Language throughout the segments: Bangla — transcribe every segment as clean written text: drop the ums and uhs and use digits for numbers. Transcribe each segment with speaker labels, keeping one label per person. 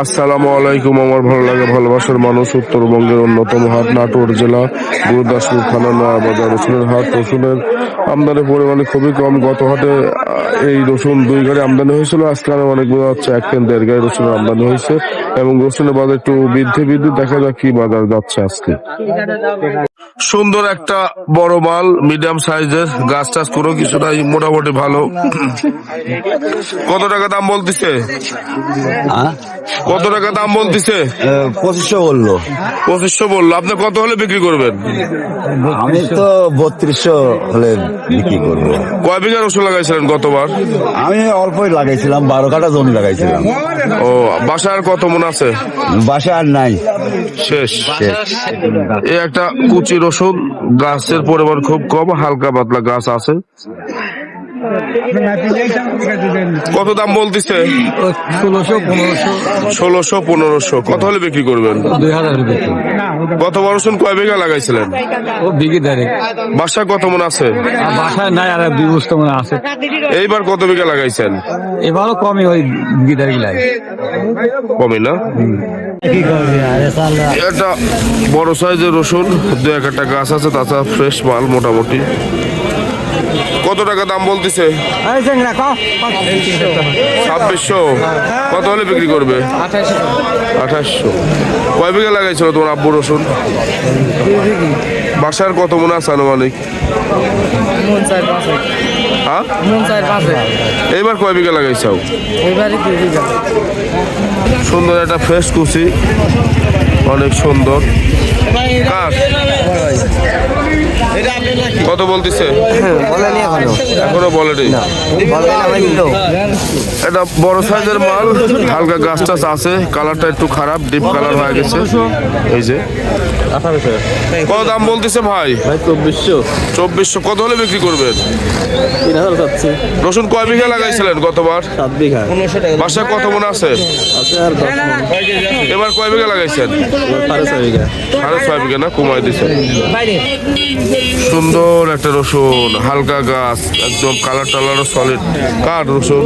Speaker 1: আসসালামু আলাইকুম। আমার ভালো লাগে ভালোবাসার মানুষ, উত্তরবঙ্গের অন্যতম হাট নাটোর জেলা গুরুদাসপুর থানা নয়াবাজার রসুনের হাট। রসুনের আমদানি পরিমাণে খুবই কম। গত হাটে এই রসুন 2 গাড়ি আমদানি হয়েছিল, আজকে অনেক বোঝা যাচ্ছে 1-1.5 গাড়ি রসুনের আমদানি হয়েছে এবং রসুনের বাজার একটু বৃদ্ধি দেখা যাক কি বাজার যাচ্ছে আজকে। সুন্দর একটা বড় মাল, মিডিয়াম সাইজের, গাছ টাছ কোনো কিছু নাই, মোটামুটি ভালো। কত টাকা দাম বলতেছে? কত টাকা দাম বলতেছে?
Speaker 2: 2500 বললো।
Speaker 1: 2500 বললো। আপনি কত হলে বিক্রি করবেন?
Speaker 2: আমি তো 3200 হলে বিক্রি করবো।
Speaker 1: কয় বিঘা রসুন লাগাইছিলেন গতবার?
Speaker 2: আমি অল্পই লাগাইছিলাম, 12 কাঠা জমি লাগাইছিলাম।
Speaker 1: ও, বাসায় আর কত মন আছে?
Speaker 2: বাসা আর নাই,
Speaker 1: শেষ। এই একটা কুচি রসুন, গাছের পরিমাণ খুব কম, হালকা পাতলা গাছ আছে। কত দাম বলতেছে? 1600-1500। কত হলে বিক্রি করবেন?
Speaker 3: 2000 বিক্রি।
Speaker 1: গতবার রসুন কয় বিঘা লাগাইছিলেন?
Speaker 3: ও বিঘি দেড়েক।
Speaker 1: বাসায় কত মন আছে?
Speaker 3: বাসায় নাই, আর 2 বস্তা মনে আছে।
Speaker 1: এইবার কত বিঘা লাগাইছেন?
Speaker 3: এবারও কমই, ওই বিঘি দেড়েক লাগে।
Speaker 1: কমই না? একটা বড় সাইজের রসুন, 2-1টা গাছ আছে, তাছাড়া ফ্রেশ মাল মোটামুটি। কত টাকা দাম বলতেছে? 2600। কত হলে বিক্রি করবে? 2800। কয় বিঘা লাগাইছিল তোমার আব্বু রসুন? বাসার কত মনে আছে আনুমানিক? হ্যাঁ, এইবার কয় বিঘা লাগাইছাও? সুন্দর একটা ফ্রেশ কুচি, অনেক সুন্দর। কার কত বলতেছে? এখনো বলেনি। এটা বড় সাইজের মাল, হালকা গাছ টাছ আছে, কালারটা একটু খারাপ, ডিপ কালার হয়ে গেছে। এই যে কত দাম বলতেছে ভাই? 2400। কত হলে বিক্রি করবেন?
Speaker 3: 3000 যাচ্ছে।
Speaker 1: রসুন কয় বিঘা লাগাইছিলেন গতবার?
Speaker 3: 7 বিঘা।
Speaker 1: বাসায় কত মন আছে?
Speaker 3: আছে আর 10 মণ।
Speaker 1: এবার কয় বিঘা লাগাইছেন?
Speaker 3: 6.5 বিঘা।
Speaker 1: 6.5 বিঘা না, কমাই দিছে। সুন্দর একটা রসুন, হালকা গাছ, একদম কালার টালারও সলিড। কার রসুন?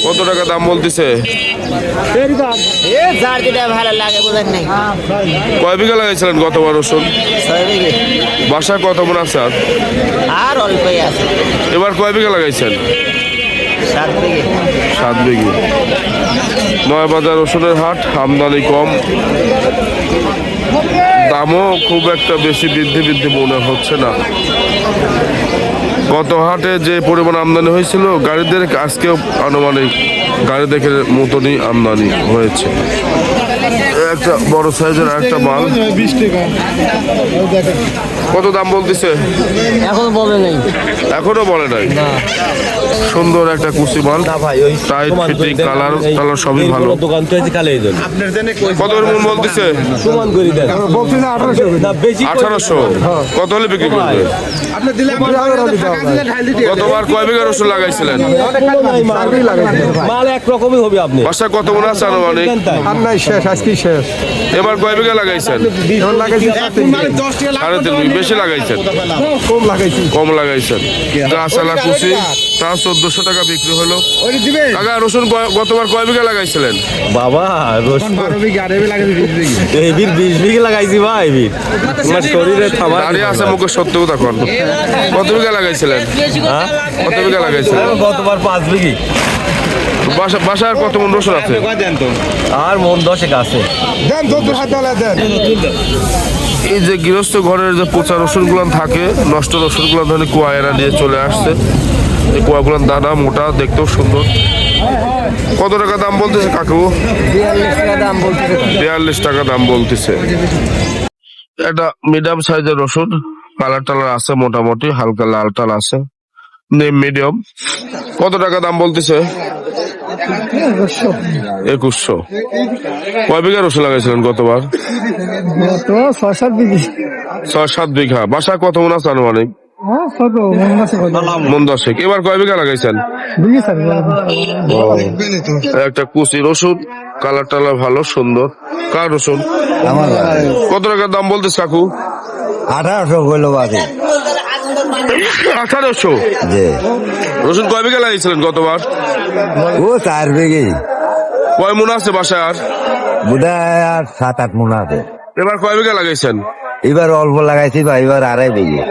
Speaker 1: কত টাকা দাম বলতেছে? কয় বিঘা লাগাইছিলেন গতবার রসুন? বাসায় কত মন আছে?
Speaker 4: আর অল্পই আছে।
Speaker 1: এবার কয় বিঘা লাগাইছেন? 7 বিঘা। নয়াবাজার রসুনের হাট, আমদানি কম, দামও খুব একটা বেশি বৃদ্ধি মনে হচ্ছে না। গত হাটে যে পরিমাণ আমদানি হয়েছিল গাড়িদের, আজকেও আনুমানিক গাড়ি দেখে মতনই আমদানি হয়েছে। একটা বড় সাইজের একটা মাল। 20 টাকা। কত দাম বলতেছে?
Speaker 3: এখন বলে নাই।
Speaker 1: এখনো বলে নাই। সুন্দর একটা কুচি মাল, টাইট ফিটিং, কালার সবই ভালো। কত মন বলতেছে? 1800। কত হলে বিক্রি করবে? গতবার কয় বিঘা রসুন লাগাইছিলেন?
Speaker 3: মাল একরকমই হবে। আপনি
Speaker 1: বাসায় কত মনে আছে আনুমানিক? এবার কয় বিঘা লাগাইছেন? 3.5। বেশি লাগাইছেন? কম লাগাইছেন। গাছালা কুচি, তা 1400 টাকা বিক্রি হলো। কাকা, রসুন গতবার কয় বিঘা লাগাইছিলেন?
Speaker 3: বাবা রসুন 20 বিঘা লাগাইছি ভাই। তোমার শরীরে থামা
Speaker 1: দাঁড়িয়ে আছে মুখে সত্য কথা কোন। কত বিঘা লাগাইছিলেন? কত বিঘা লাগাইছিলেন?
Speaker 3: গতবার 5 বিঘি।
Speaker 1: বাসার কত মন রসুন আছে?
Speaker 3: আর মন 10 আছে।
Speaker 1: এই যে গৃহস্থ ঘরের যে পচা রসুনগুলো থাকে, নষ্ট রসুনগুলো ধরে কুয়ায়রা নিয়ে চলে আসছে। এই কুয়াগুলোর দানা মোটা, দেখতেও সুন্দর। কত টাকা দাম বলতেছে কাকু? 42 টাকা দাম বলতেছে। একটা মিডিয়াম সাইজের রসুন, কালার টালার আছে মোটামুটি, হালকা লাল টাল আছে, মিডিয়াম। কত টাকা দাম বলতেছে? 2100। কয় বিঘা রসুন লাগাইছিলেন গতবার? 6-7 বিঘা। বাসায় কত মন আছে আনুমানিক? মন 10। এবার কয় বিঘা লাগাইছেন? একটা কুচি রসুন, কালার টালার ভালো, সুন্দর। কার রসুন? কত টাকার দাম বলতেছে কাকু?
Speaker 2: 1800 বললো বাজে।
Speaker 1: 1800। রসুন কয় বিঘা লাগিয়েছিলেন গতবার?
Speaker 2: ও 4 বিঘি।
Speaker 1: কয় মন আছে বাসায় আর?
Speaker 2: বোধহয় আর 7-8 মন আছে।
Speaker 1: এবার কয় বিঘা লাগাইছেন?
Speaker 2: এবার অল্প লাগাইছি বা এবার 2.5 বিঘে।